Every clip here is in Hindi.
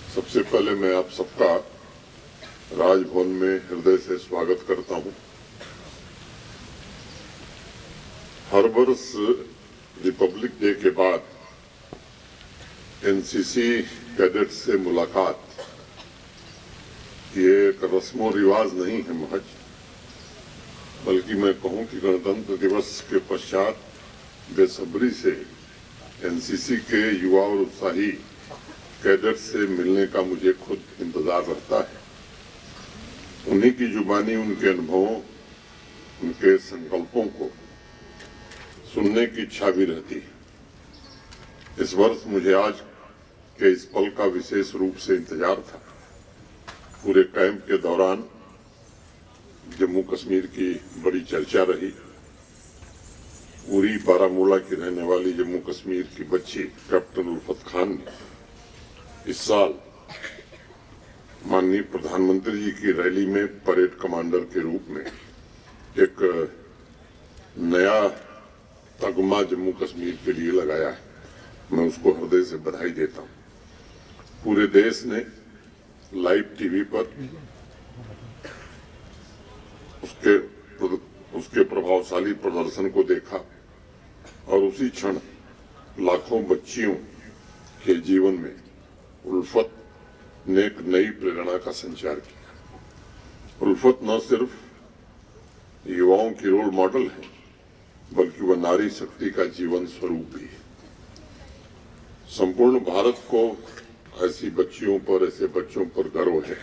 सबसे पहले मैं आप सबका राजभवन में हृदय से स्वागत करता हूं। हर वर्ष रिपब्लिक डे के बाद एनसीसी कैडेट से मुलाकात ये एक रस्मो रिवाज नहीं है महज, बल्कि मैं कहूं कि गणतंत्र दिवस के पश्चात बेसब्री से एनसीसी के युवा और उत्साही कैडेट से मिलने का मुझे खुद इंतजार रहता है। उन्हीं की जुबानी, उनके अनुभवों, उनके संकल्पों को सुनने की इच्छा भी रहती है। इस वर्ष मुझे आज के इस पल का विशेष रूप से इंतजार था। पूरे कैंप के दौरान जम्मू कश्मीर की बड़ी चर्चा रही। उरी बारामूला की रहने वाली जम्मू कश्मीर की बच्ची कैप्टन उल्फत खान ने इस साल माननीय प्रधानमंत्री जी की रैली में परेड कमांडर के रूप में एक नया तगमा जम्मू कश्मीर के लिए लगाया है। मैं उसको हृदय से बधाई देता हूं। पूरे देश ने लाइव टीवी पर उसके प्रभावशाली प्रदर्शन को देखा और उसी क्षण लाखों बच्चियों के जीवन में उल्फत ने एक नई प्रेरणा का संचार किया। उल्फत न सिर्फ युवाओं की रोल मॉडल है, बल्कि वह नारी शक्ति का जीवन स्वरूप भी है। संपूर्ण भारत को ऐसी बच्चियों पर, ऐसे बच्चों पर गर्व है।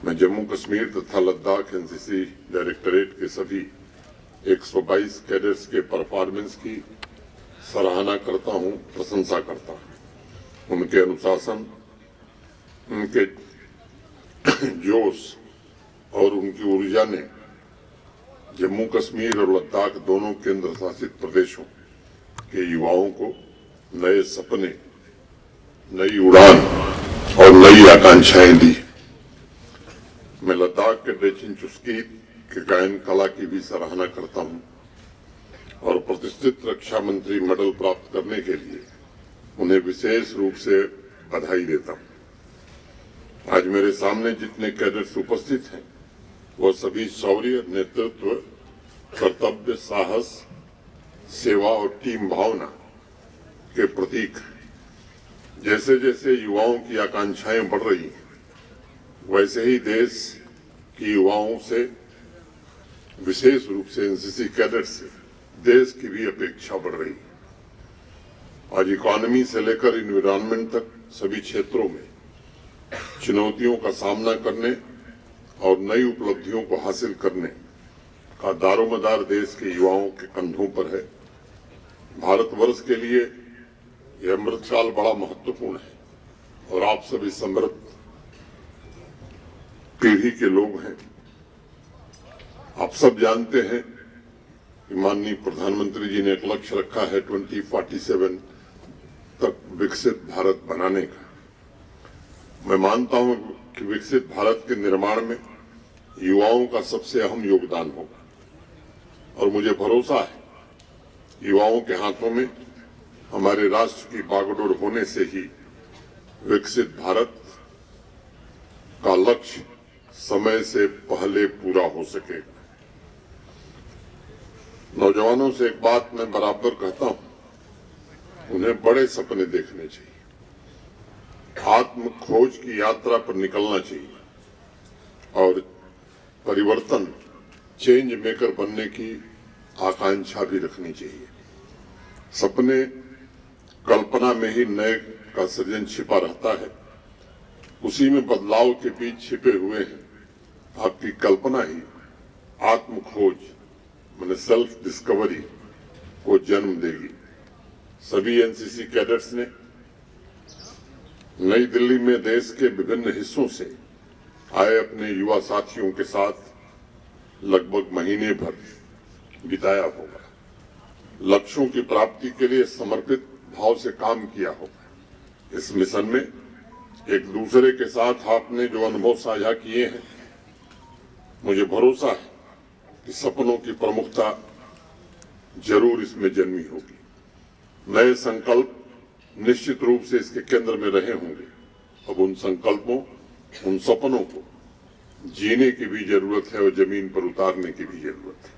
मैं जम्मू कश्मीर तथा लद्दाख एनसीसी डायरेक्टरेट के सभी 122 कैडेट्स के परफॉर्मेंस की सराहना करता हूं, प्रशंसा करता हूं। उनके अनुशासन, उनके जोश और उनकी ऊर्जा ने जम्मू कश्मीर और लद्दाख दोनों केंद्र शासित प्रदेशों के युवाओं को नए सपने, नई उड़ान और नई आकांक्षाएं दी। मैं लद्दाख के डेचिन चुस्की के गायन कला की भी सराहना करता हूं और प्रतिष्ठित रक्षा मंत्री मेडल प्राप्त करने के लिए उन्हें विशेष रूप से बधाई देता हूं। आज मेरे सामने जितने कैडेट्स उपस्थित हैं, वो सभी शौर्य, नेतृत्व, कर्तव्य, साहस, सेवा और टीम भावना के प्रतीक हैं। जैसे जैसे युवाओं की आकांक्षाएं बढ़ रही हैं, वैसे ही देश की युवाओं से, विशेष रूप से एनसीसी कैडेट से, देश की भी अपेक्षा बढ़ रही है। आज इकोनॉमी से लेकर एनवायरनमेंट तक सभी क्षेत्रों में चुनौतियों का सामना करने और नई उपलब्धियों को हासिल करने का दारोमदार देश के युवाओं के कंधों पर है। भारतवर्ष के लिए यह अमृतकाल बड़ा महत्वपूर्ण है और आप सभी समृद्ध पीढ़ी के लोग हैं। आप सब जानते हैं कि माननीय प्रधानमंत्री जी ने एक लक्ष्य रखा है 2047 तक विकसित भारत बनाने का। मैं मानता हूं कि विकसित भारत के निर्माण में युवाओं का सबसे अहम योगदान होगा और मुझे भरोसा है युवाओं के हाथों में हमारे राष्ट्र की बागडोर होने से ही विकसित भारत का लक्ष्य समय से पहले पूरा हो सकेगा। नौजवानों से एक बात मैं बराबर कहता हूं, उन्हें बड़े सपने देखने चाहिए, आत्म खोज की यात्रा पर निकलना चाहिए और परिवर्तन, चेंज मेकर बनने की आकांक्षा भी रखनी चाहिए। सपने, कल्पना में ही नए का सृजन छिपा रहता है। उसी में बदलाव के बीच छिपे हुए हैं आपकी कल्पना ही आत्म खोज, माने सेल्फ डिस्कवरी को जन्म देगी। सभी एनसीसी कैडेट्स ने नई दिल्ली में देश के विभिन्न हिस्सों से आए अपने युवा साथियों के साथ लगभग महीने भर बिताया होगा। लक्ष्यों की प्राप्ति के लिए समर्पित भाव से काम किया होगा। इस मिशन में एक दूसरे के साथ आपने जो अनुभव साझा किए हैं, मुझे भरोसा है कि सपनों की प्रमुखता जरूर इसमें जन्मी होगी। नए संकल्प निश्चित रूप से इसके केंद्र में रहे होंगे। अब उन संकल्पों, उन सपनों को जीने की भी जरूरत है और जमीन पर उतारने की भी जरूरत है।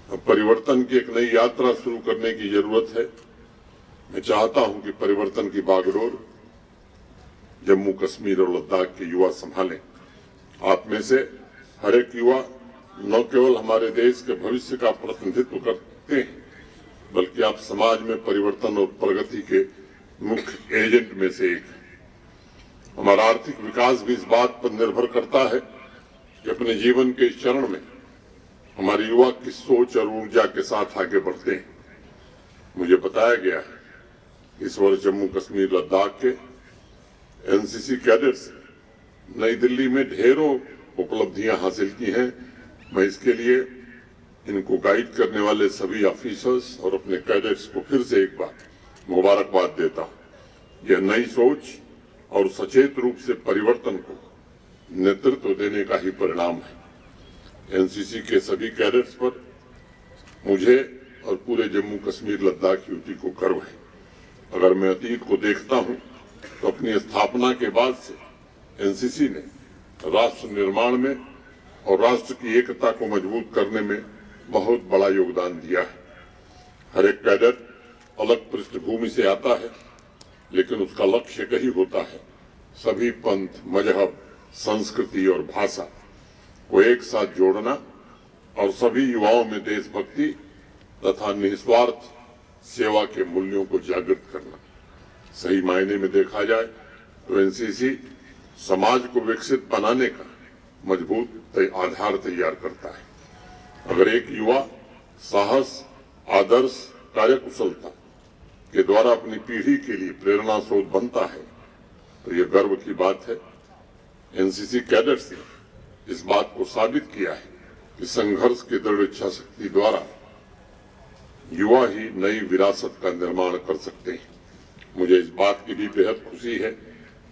अब परिवर्तन की एक नई यात्रा शुरू करने की जरूरत है। मैं चाहता हूं कि परिवर्तन की बागडोर जम्मू कश्मीर और लद्दाख के युवा संभालें। आप में से हर एक युवा न केवल हमारे देश के भविष्य का प्रतिनिधित्व करते हैं, बल्कि आप समाज में परिवर्तन और प्रगति के मुख्य एजेंट में से एक हैं। हमारा आर्थिक विकास भी इस बात पर निर्भर करता है कि अपने जीवन के इस चरण में हमारे युवा किस सोच और ऊर्जा के साथ आगे बढ़ते हैं। मुझे बताया गया है इस वर्ष जम्मू कश्मीर लद्दाख के एनसीसी कैडेट्स नई दिल्ली में ढेरों उपलब्धियां हासिल की हैं। मैं इसके लिए इनको गाइड करने वाले सभी ऑफिसर्स और अपने कैडेट्स को फिर से एक बार मुबारकबाद देता हूं। यह नई सोच और सचेत रूप से परिवर्तन को नेतृत्व देने का ही परिणाम है। एनसीसी के सभी कैडेट्स पर मुझे और पूरे जम्मू कश्मीर लद्दाख यूटी को गर्व है। अगर मैं अतीत को देखता हूं तो अपनी स्थापना के बाद से एनसीसी ने राष्ट्र निर्माण में और राष्ट्र की एकता को मजबूत करने में बहुत बड़ा योगदान दिया है। हर एक कैडेट अलग पृष्ठभूमि से आता है, लेकिन उसका लक्ष्य एक ही होता है, सभी पंथ, मजहब, संस्कृति और भाषा को एक साथ जोड़ना और सभी युवाओं में देशभक्ति तथा निस्वार्थ सेवा के मूल्यों को जागृत करना। सही मायने में देखा जाए तो एनसीसी समाज को विकसित बनाने का मजबूत आधार तैयार करता है। अगर एक युवा साहस, आदर्श, कार्यकुशलता के द्वारा अपनी पीढ़ी के लिए प्रेरणा स्रोत बनता है तो यह गर्व की बात है। एनसीसी कैडेट्स ने इस बात को साबित किया है कि संघर्ष की दृढ़ इच्छा शक्ति द्वारा युवा ही नई विरासत का निर्माण कर सकते हैं। मुझे इस बात की भी बेहद खुशी है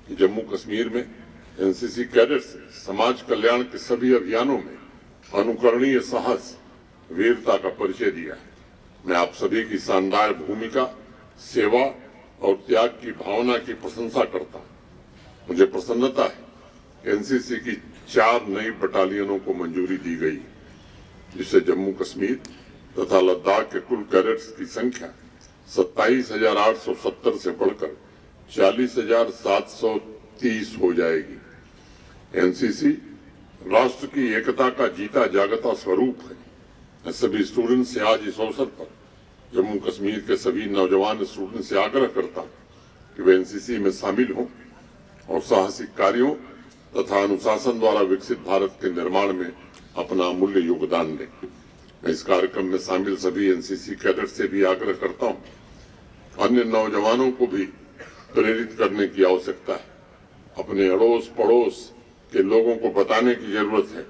कि जम्मू कश्मीर में एनसीसी कैडेट्स ने समाज कल्याण के सभी अभियानों में अनुकरणीय साहस, वीरता का परिचय दिया है। मैं आप सभी की शानदार भूमिका, सेवा और त्याग की भावना की प्रशंसा करता हूं। मुझे प्रसन्नता है कि एनसीसी की 4 नई बटालियनों को मंजूरी दी गई, जिससे जम्मू कश्मीर तथा लद्दाख के कुल कैडेट्स की संख्या 27,870 से बढ़कर 40,730 हो जाएगी। एनसीसी राष्ट्र की एकता का जीता जागता स्वरूप है। मैं सभी स्टूडेंट से आज इस अवसर पर जम्मू कश्मीर के सभी नौजवान स्टूडेंट से आग्रह करता हूं कि वे एनसीसी में शामिल हों और साहसिक कार्यों तथा अनुशासन द्वारा विकसित भारत के निर्माण में अपना अमूल्य योगदान दें। मैं इस कार्यक्रम में शामिल सभी एनसीसी कैडेट से भी आग्रह करता हूं, अन्य नौजवानों को भी प्रेरित करने की आवश्यकता है। अपने अड़ोस पड़ोस के लोगों को बताने की जरूरत है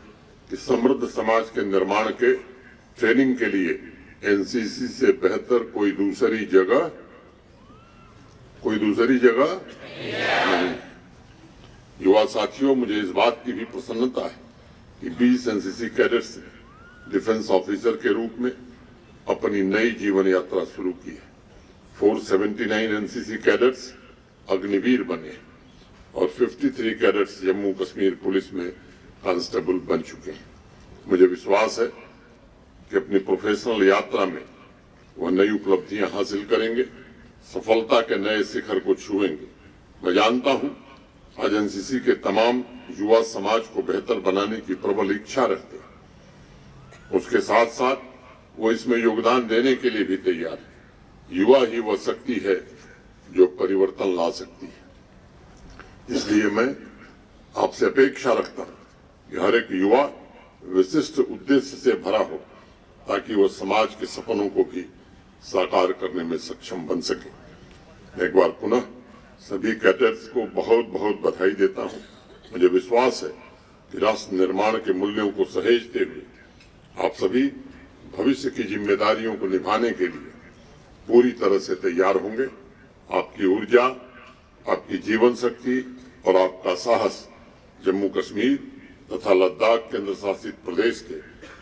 कि समृद्ध समाज के निर्माण के ट्रेनिंग के लिए एनसीसी से बेहतर कोई दूसरी जगह नहीं। युवा साथियों, मुझे इस बात की भी प्रसन्नता है कि 20 एनसीसी कैडेट्स ने डिफेंस ऑफिसर के रूप में अपनी नई जीवन यात्रा शुरू की है। 479 एनसीसी कैडेट्स अग्निवीर बने और 53 कैडेट्स जम्मू कश्मीर पुलिस में कांस्टेबल बन चुके हैं। मुझे विश्वास है कि अपनी प्रोफेशनल यात्रा में वह नई उपलब्धियां हासिल करेंगे, सफलता के नए शिखर को छुएंगे। मैं जानता हूं आज एनसीसी के तमाम युवा समाज को बेहतर बनाने की प्रबल इच्छा रखते हैं। उसके साथ साथ वो इसमें योगदान देने के लिए भी तैयार है। युवा ही वह शक्ति है जो परिवर्तन ला सकती है। इसलिए मैं आपसे अपेक्षा रखता हूं कि हर एक युवा विशिष्ट उद्देश्य से भरा हो, ताकि वह समाज के सपनों को भी साकार करने में सक्षम बन सके। एक बार पुनः सभी कैडेट्स को बहुत बहुत बधाई देता हूं। मुझे विश्वास है कि राष्ट्र निर्माण के मूल्यों को सहेजते हुए आप सभी भविष्य की जिम्मेदारियों को निभाने के लिए पूरी तरह से तैयार होंगे। आपकी ऊर्जा, आपकी जीवन शक्ति और आपका साहस जम्मू कश्मीर तथा लद्दाख केंद्र शासित प्रदेश के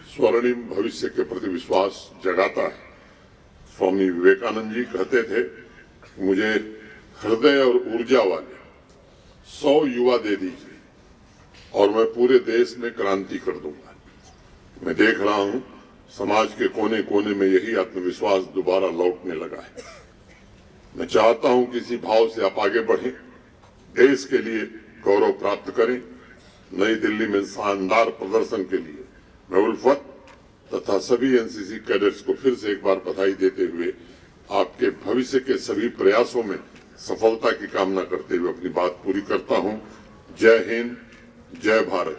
स्वर्णिम भविष्य के प्रति विश्वास जगाता है। स्वामी विवेकानंद जी कहते थे, मुझे हृदय और ऊर्जा वाले 100 युवा दे दीजिए और मैं पूरे देश में क्रांति कर दूंगा। मैं देख रहा हूं समाज के कोने कोने में यही आत्मविश्वास दोबारा लौटने लगा है। मैं चाहता हूं कि इसी भाव से आप आगे बढ़ें, देश के लिए गौरव प्राप्त करें। नई दिल्ली में शानदार प्रदर्शन के लिए मैं उल्फत तथा सभी एनसीसी कैडेट्स को फिर से एक बार बधाई देते हुए आपके भविष्य के सभी प्रयासों में सफलता की कामना करते हुए अपनी बात पूरी करता हूं। जय हिंद, जय भारत।